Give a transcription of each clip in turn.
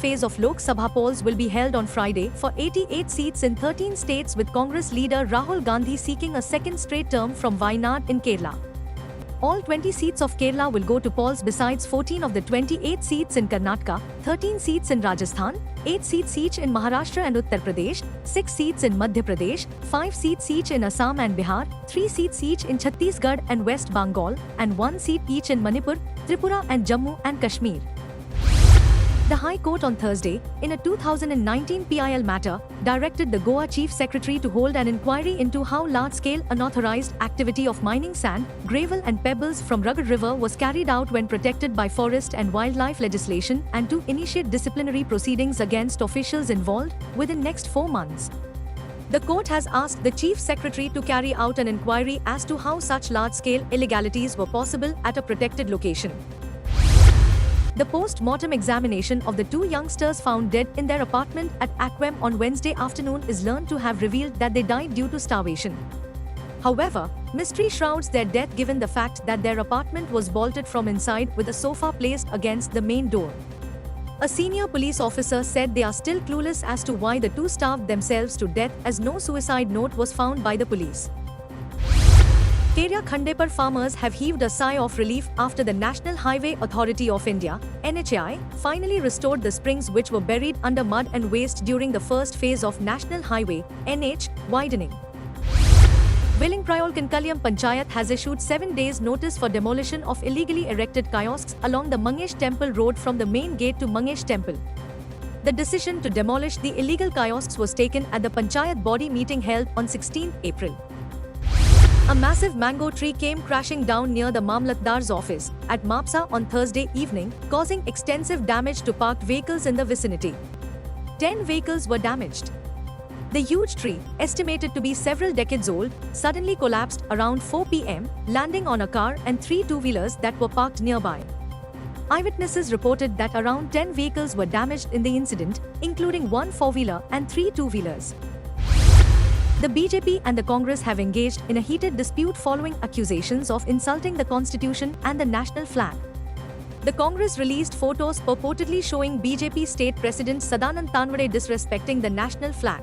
phase of Lok Sabha polls will be held on Friday for 88 seats in 13 states, with Congress leader Rahul Gandhi seeking a second straight term from Wayanad in Kerala. All 20 seats of Kerala will go to polls besides 14 of the 28 seats in Karnataka, 13 seats in Rajasthan, 8 seats each in Maharashtra and Uttar Pradesh, 6 seats in Madhya Pradesh, 5 seats each in Assam and Bihar, 3 seats each in Chhattisgarh and West Bengal, and 1 seat each in Manipur, Tripura and Jammu and Kashmir. The High Court on Thursday, in a 2019 PIL matter, directed the Goa Chief Secretary to hold an inquiry into how large-scale unauthorized activity of mining sand, gravel and pebbles from Ragad River was carried out when protected by forest and wildlife legislation, and to initiate disciplinary proceedings against officials involved within next 4 months. The court has asked the Chief Secretary to carry out an inquiry as to how such large-scale illegalities were possible at a protected location. The post-mortem examination of the 2 youngsters found dead in their apartment at Aquem on Wednesday afternoon is learned to have revealed that they died due to starvation. However, mystery shrouds their death given the fact that their apartment was bolted from inside with a sofa placed against the main door. A senior police officer said they are still clueless as to why the 2 starved themselves to death, as no suicide note was found by the police. Keria Khandepar farmers have heaved a sigh of relief after the National Highway Authority of India (NHAI) finally restored the springs which were buried under mud and waste during the first phase of National Highway (NH) widening. Villingrayol Kankalyam Panchayat has issued 7 days notice for demolition of illegally erected kiosks along the Mangesh Temple road from the main gate to Mangesh Temple. The decision to demolish the illegal kiosks was taken at the Panchayat body meeting held on 16 April. A massive mango tree came crashing down near the Mamlatdar's office at Mapsa on Thursday evening, causing extensive damage to parked vehicles in the vicinity. 10 vehicles were damaged. The huge tree, estimated to be several decades old, suddenly collapsed around 4 p.m., landing on a car and 3 two-wheelers that were parked nearby. Eyewitnesses reported that around 10 vehicles were damaged in the incident, including 1 four-wheeler and 3 two-wheelers. The BJP and the Congress have engaged in a heated dispute following accusations of insulting the constitution and the national flag. The Congress released photos purportedly showing BJP state president Sadanand Tanwade disrespecting the national flag.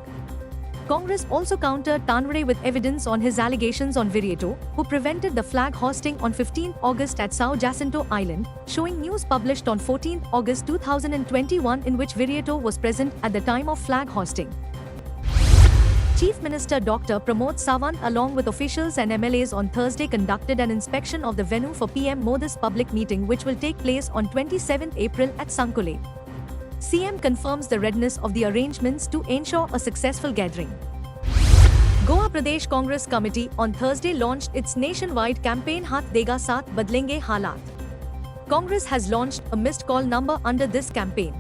Congress also countered Tanwade with evidence on his allegations on Viryato, who prevented the flag hosting on 15 August at Sao Jacinto Island, showing news published on 14 August 2021 in which Viryato was present at the time of flag hosting. Chief Minister Dr. Pramod Sawant along with officials and MLAs on Thursday conducted an inspection of the venue for PM Modi's public meeting, which will take place on 27 April at Sankole. CM confirms the readiness of the arrangements to ensure a successful gathering. Goa Pradesh Congress Committee on Thursday launched its nationwide campaign Haath Dega Saath Badlenge Halat. Congress has launched a missed call number under this campaign.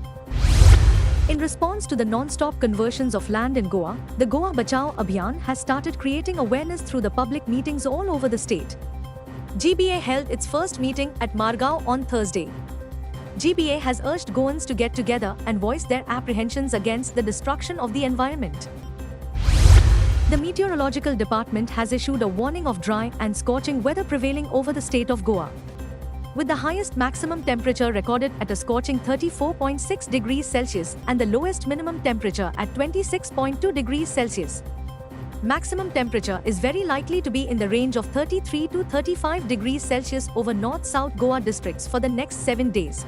In response to the non-stop conversions of land in Goa, the Goa Bachao Abhiyan has started creating awareness through the public meetings all over the state. GBA held its first meeting at Margao on Thursday. GBA has urged Goans to get together and voice their apprehensions against the destruction of the environment. The Meteorological Department has issued a warning of dry and scorching weather prevailing over the state of Goa, with the highest maximum temperature recorded at a scorching 34.6 degrees Celsius and the lowest minimum temperature at 26.2 degrees Celsius. Maximum temperature is very likely to be in the range of 33 to 35 degrees Celsius over North-South Goa districts for the next 7 days.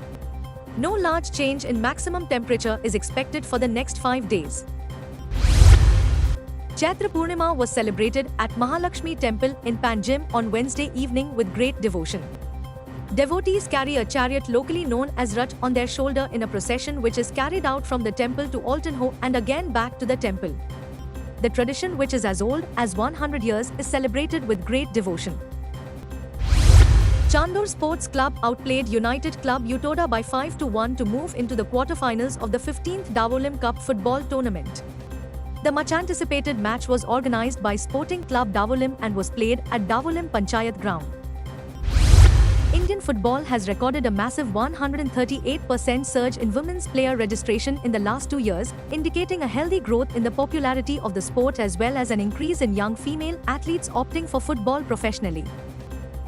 No large change in maximum temperature is expected for the next 5 days. Chaitra Purnima was celebrated at Mahalakshmi Temple in Panjim on Wednesday evening with great devotion. Devotees carry a chariot locally known as Rat on their shoulder in a procession which is carried out from the temple to Altonho and again back to the temple. The tradition, which is as old as 100 years, is celebrated with great devotion. Chandur Sports Club outplayed United Club Utoda by 5-1 to move into the quarter-finals of the 15th Davolim Cup football tournament. The much-anticipated match was organized by Sporting Club Davolim and was played at Davolim Panchayat ground. Indian football has recorded a massive 138% surge in women's player registration in the last 2 years, indicating a healthy growth in the popularity of the sport as well as an increase in young female athletes opting for football professionally.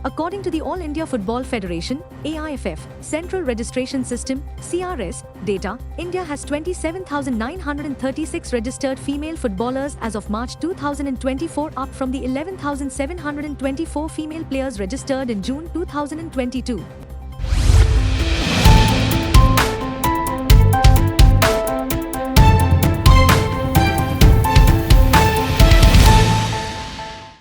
According to the All India Football Federation (AIFF) Central Registration System (CRS) data, India has 27,936 registered female footballers as of March 2024, up from the 11,724 female players registered in June 2022.